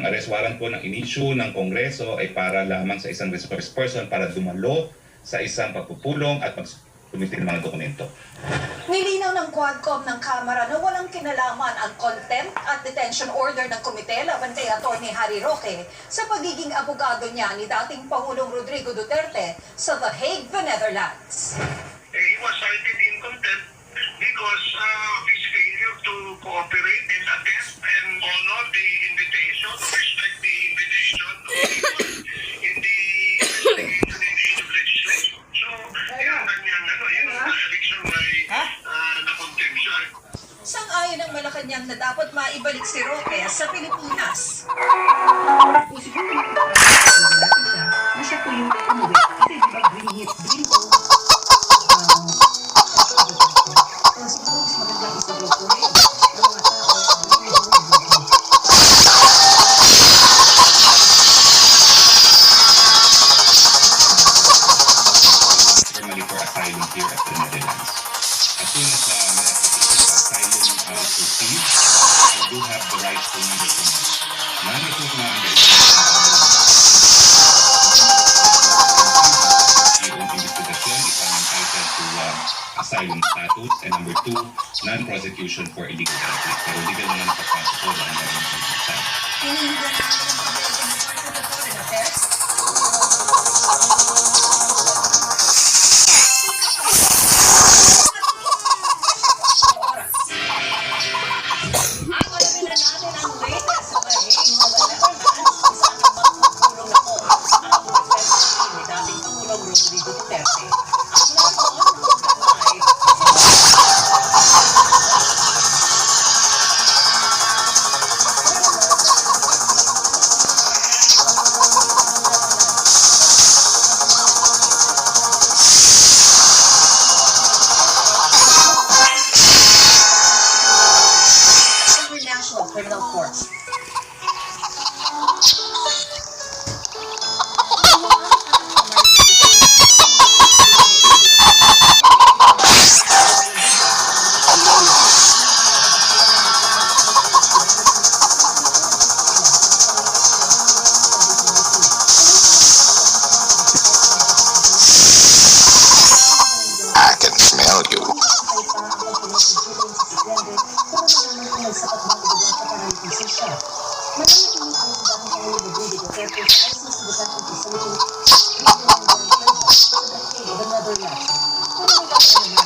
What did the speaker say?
Ang arrest warrant po ng inisyu ng Kongreso ay para lamang sa isang resource person para dumalo sa isang pagpupulong at mag-submit ng mga dokumento. Nilinaw ng Quadcom ng Kamara na walang kinalaman ang contempt at detention order ng komite laban kay Atty. Harry Roque sa pagiging abogado niya ni dating Pangulong Rodrigo Duterte sa The Hague, the Netherlands. He was cited in contempt because of his failure to cooperate and attend and honor the invitation, respect the invitation in the investigation in the aid of legislation. So, yan ang kanyang yan ang direction may na-contempt siya. Sang-ayon ng Malacanang na dapat maibalik si Roque sa Pilipinas. Siguro natin siya na siya po yung umuwi. Kasi diba green hit, green po. Siguro mas magandang isagay po rin. Yung mga tao, Formally for asylum here at the Netherlands. As soon as the application for asylum proceeds, I do have the right to leave it. None of those investigation if I'm entitled to asylum status, and number two, non-prosecution for illegal entry. Pero legal naman ang pagpasok ko dahil naman ang pagpasok. Hinihingan natin ang Pangulong ng Foreign Affairs. Ang alamin na natin ang latest sa The Hague, the Netherlands, isang magpupulong na po ang defense team ni dating Pangulong Rodrigo Duterte. Ang naroon, magkamay, International Criminal Court. I can smell you. Netherlands.